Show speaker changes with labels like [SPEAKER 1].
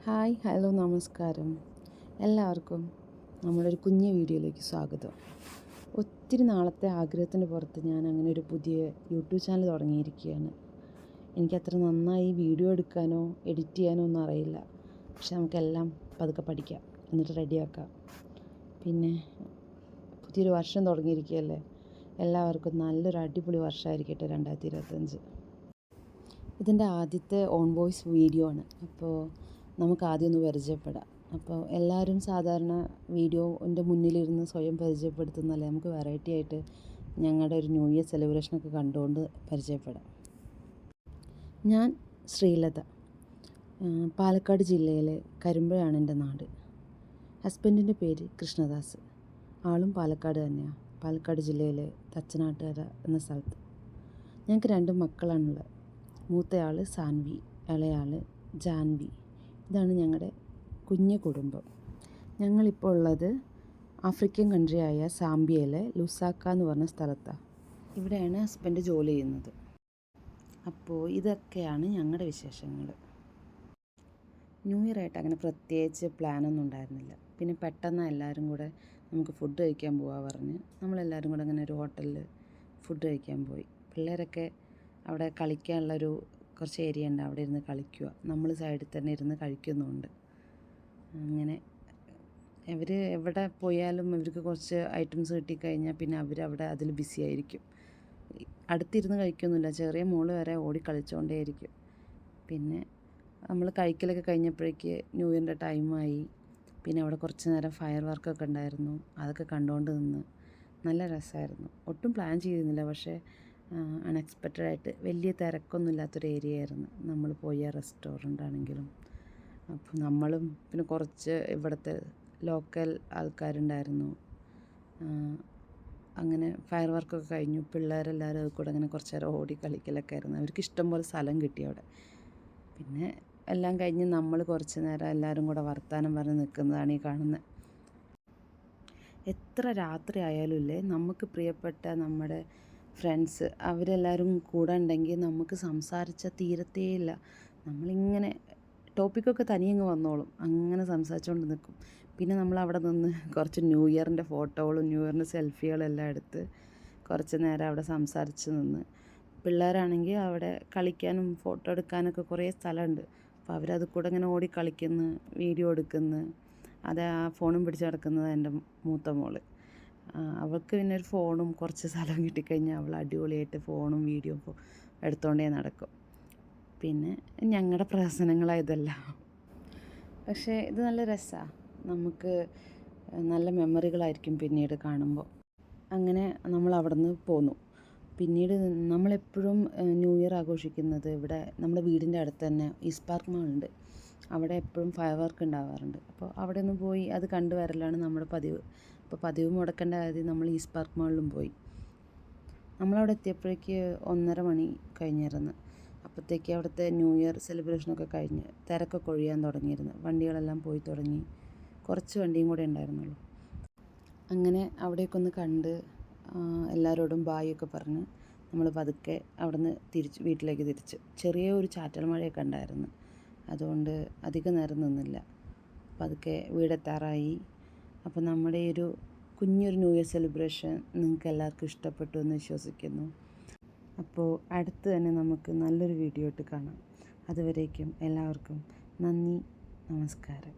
[SPEAKER 1] Hi hello നമസ്കാരം. എല്ലാവർക്കും നമ്മളൊരു കുഞ്ഞു വീഡിയോയിലേക്ക് സ്വാഗതം. ഒത്തിരി നാളത്തെ ആഗ്രഹത്തിന് പുറത്ത് ഞാൻ അങ്ങനെ ഒരു പുതിയ യൂട്യൂബ് ചാനൽ തുടങ്ങിയിരിക്കുകയാണ്. എനിക്കത്ര നന്നായി വീഡിയോ എടുക്കാനോ എഡിറ്റ് ചെയ്യാനോ ഒന്നും അറിയില്ല. പക്ഷെ നമുക്കെല്ലാം പതുക്കെ പഠിക്കാം, എന്നിട്ട് റെഡിയാക്കാം. പിന്നെ പുതിയൊരു വർഷം തുടങ്ങിയിരിക്കുകയല്ലേ. എല്ലാവർക്കും നല്ലൊരു അടിപൊളി വർഷമായിരിക്കട്ടെ 2025. ഇതിൻ്റെ ആദ്യത്തെ ഓൺ വോയിസ് വീഡിയോ ആണ്. അപ്പോൾ നമുക്ക് ആദ്യം ഒന്ന് പരിചയപ്പെടാം. അപ്പോൾ എല്ലാവരും സാധാരണ വീഡിയോൻ്റെ മുന്നിലിരുന്ന് സ്വയം പരിചയപ്പെടുത്തുന്നതല്ലേ, നമുക്ക് വെറൈറ്റി ആയിട്ട് ഞങ്ങളുടെ ഒരു ന്യൂ ഇയർ സെലിബ്രേഷനൊക്കെ കണ്ടുകൊണ്ട് പരിചയപ്പെടാം. ഞാൻ ശ്രീലത, പാലക്കാട് ജില്ലയിലെ കരിമ്പഴാണ് എൻ്റെ നാട്. ഹസ്ബൻഡിൻ്റെ പേര് കൃഷ്ണദാസ്, ആളും പാലക്കാട് തന്നെയാണ്. പാലക്കാട് ജില്ലയിലെ തച്ചനാട്ടുകര എന്ന സ്ഥലത്ത്. ഞങ്ങൾക്ക് 2 മക്കളാണുള്ളത്. മൂത്തയാൾ സാൻവി, ഇളയാൾ ജാൻവി. ഇതാണ് ഞങ്ങളുടെ കുഞ്ഞു കുടുംബം. ഞങ്ങളിപ്പോൾ ഉള്ളത് ആഫ്രിക്കൻ കൺട്രിയായ സാംബിയയിലെ ലുസാക്ക എന്ന് പറഞ്ഞ സ്ഥലത്താണ്. ഇവിടെയാണ് ഹസ്ബൻഡ് ജോലി ചെയ്യുന്നത്. അപ്പോൾ ഇതൊക്കെയാണ് ഞങ്ങളുടെ വിശേഷങ്ങൾ. ന്യൂ ഇയർ ആയിട്ട് അങ്ങനെ പ്രത്യേകിച്ച് പ്ലാനൊന്നും ഉണ്ടായിരുന്നില്ല. പിന്നെ പെട്ടെന്ന് എല്ലാവരും കൂടെ നമുക്ക് ഫുഡ് കഴിക്കാൻ പോകാൻ പറഞ്ഞ് നമ്മളെല്ലാവരും കൂടെ അങ്ങനെ ഒരു ഹോട്ടലിൽ ഫുഡ് കഴിക്കാൻ പോയി. പിള്ളേരൊക്കെ അവിടെ കളിക്കാനുള്ളൊരു കുറച്ച് ഏരിയ ഉണ്ട്, അവിടെ ഇരുന്ന് കളിക്കുക. നമ്മൾ സൈഡിൽ തന്നെ ഇരുന്ന് കഴിക്കുന്നുമുണ്ട്. അങ്ങനെ ഇവർ എവിടെ പോയാലും ഇവർക്ക് കുറച്ച് ഐറ്റംസ് കിട്ടിക്കഴിഞ്ഞാൽ പിന്നെ അവരവിടെ അതിൽ ബിസി ആയിരിക്കും. അടുത്തിരുന്ന് കഴിക്കൊന്നുമില്ല, ചെറിയ മോള് വരെ ഓടി കളിച്ചുകൊണ്ടേയിരിക്കും. പിന്നെ നമ്മൾ കഴിക്കലൊക്കെ കഴിഞ്ഞപ്പോഴേക്ക് ന്യൂ ഇയറിൻ്റെ ടൈമായി. പിന്നെ അവിടെ കുറച്ച് നേരം ഫയർ വർക്കൊക്കെ ഉണ്ടായിരുന്നു, അതൊക്കെ കണ്ടുകൊണ്ട് നിന്ന് നല്ല രസമായിരുന്നു. ഒട്ടും പ്ലാൻ ചെയ്തിരുന്നില്ല, പക്ഷേ അൺഎക്സ്പെക്റ്റഡായിട്ട് വലിയ തിരക്കൊന്നും ഇല്ലാത്തൊരു ഏരിയ ആയിരുന്നു നമ്മൾ പോയ റെസ്റ്റോറൻ്റ് ആണെങ്കിലും. അപ്പോൾ നമ്മളും പിന്നെ കുറച്ച് ഇവിടുത്തെ ലോക്കൽ ആൾക്കാരുണ്ടായിരുന്നു. അങ്ങനെ ഫയർ വർക്കൊക്കെ കഴിഞ്ഞു. പിള്ളേരെല്ലാവരും അത് കൂടെ അങ്ങനെ കുറച്ച് നേരം ഓടി കളിക്കലൊക്കെ ആയിരുന്നു. അവർക്ക് ഇഷ്ടം പോലെ സ്ഥലം കിട്ടി അവിടെ. പിന്നെ എല്ലാം കഴിഞ്ഞ് നമ്മൾ കുറച്ച് നേരം എല്ലാവരും കൂടെ വർത്തമാനം പറഞ്ഞ് നിൽക്കുന്നതാണ് ഈ കാണുന്നത്. എത്ര രാത്രി ആയാലും ഇല്ലേ, നമുക്ക് പ്രിയപ്പെട്ട നമ്മുടെ ഫ്രണ്ട്സ് അവരെല്ലാവരും കൂടെ ഉണ്ടെങ്കിൽ നമുക്ക് സംസാരിച്ചാൽ തീരത്തേയില്ല. നമ്മളിങ്ങനെ ടോപ്പിക്കൊക്കെ തനിയങ്ങ് വന്നോളും, അങ്ങനെ സംസാരിച്ചുകൊണ്ട് നിൽക്കും. പിന്നെ നമ്മൾ അവിടെ നിന്ന് കുറച്ച് ന്യൂ ഇയറിൻ്റെ ഫോട്ടോകളും ന്യൂ ഇയറിൻ്റെ സെൽഫികളും എല്ലാം എടുത്ത് കുറച്ച് നേരം അവിടെ സംസാരിച്ച് നിന്ന്. പിള്ളേരാണെങ്കിൽ അവിടെ കളിക്കാനും ഫോട്ടോ എടുക്കാനൊക്കെ കുറേ സ്ഥലമുണ്ട്. അപ്പോൾ അവരത് കൂടെ ഇങ്ങനെ ഓടി കളിക്കുന്നു, വീഡിയോ എടുക്കുന്നു. അത് ആ ഫോണും പിടിച്ച് നടക്കുന്നത് എൻ്റെ മൂത്ത മോള്. അവൾക്ക് പിന്നെ ഒരു ഫോണും കുറച്ച് സ്ഥലവും കിട്ടിക്കഴിഞ്ഞാൽ അവൾ അടിപൊളിയായിട്ട് ഫോണും വീഡിയോ എടുത്തുകൊണ്ടേ നടക്കും. പിന്നെ ഞങ്ങളുടെ പ്രഹസനങ്ങളായതെല്ലാം. പക്ഷേ ഇത് നല്ല രസമാണ്, നമുക്ക് നല്ല മെമ്മറികളായിരിക്കും പിന്നീട് കാണുമ്പോൾ. അങ്ങനെ നമ്മൾ അവിടെ നിന്ന് പോന്നു. പിന്നീട് നമ്മളെപ്പോഴും ന്യൂ ഇയർ ആഘോഷിക്കുന്നത് ഇവിടെ നമ്മുടെ വീടിൻ്റെ അടുത്ത് തന്നെ ഈസ്റ്റ് പാർക്ക് മാളുണ്ട്. അവിടെ എപ്പോഴും ഫയർ വർക്ക് ഉണ്ടാവാറുണ്ട്. അപ്പോൾ അവിടെ നിന്ന് പോയി അത് കണ്ടു വരലാണ് നമ്മുടെ പതിവ്. അപ്പോൾ പതിവ് മുടക്കേണ്ട കാര്യം നമ്മൾ ഈസ്റ്റ് പാർക്ക് മാളിലും പോയി. നമ്മളവിടെ എത്തിയപ്പോഴേക്ക് 1:30 മണി കഴിഞ്ഞിരുന്നു. അപ്പോഴത്തേക്ക് അവിടുത്തെ ന്യൂ ഇയർ സെലിബ്രേഷനൊക്കെ കഴിഞ്ഞ് തിരക്കൊക്കെ ഒഴിയാൻ തുടങ്ങിയിരുന്നു. വണ്ടികളെല്ലാം പോയി തുടങ്ങി. കുറച്ച് വണ്ടിയും കൂടെ ഉണ്ടായിരുന്നുള്ളൂ. അങ്ങനെ അവിടേക്ക് ഒന്ന് കണ്ട് എല്ലാവരോടും ബായൊക്കെ പറഞ്ഞ് നമ്മൾ പതുക്കെ അവിടെ നിന്ന് വീട്ടിലേക്ക് തിരിച്ചു. ചെറിയൊരു ചാറ്റൽ മഴയൊക്കെ ഉണ്ടായിരുന്നു, അതുകൊണ്ട് അധികം നേരം നിന്നില്ല. പതുക്കെ വീടെത്താറായി. അപ്പോൾ നമ്മുടെ ഈ ഒരു കുഞ്ഞൊരു ന്യൂ ഇയർ സെലിബ്രേഷൻ നിങ്ങൾക്ക് എല്ലാവർക്കും ഇഷ്ടപ്പെട്ടു എന്ന് വിശ്വസിക്കുന്നു. അപ്പോൾ അടുത്ത് തന്നെ നമുക്ക് നല്ലൊരു വീഡിയോ ആയിട്ട് കാണാം. അതുവരേക്കും എല്ലാവർക്കും നന്ദി, നമസ്കാരം.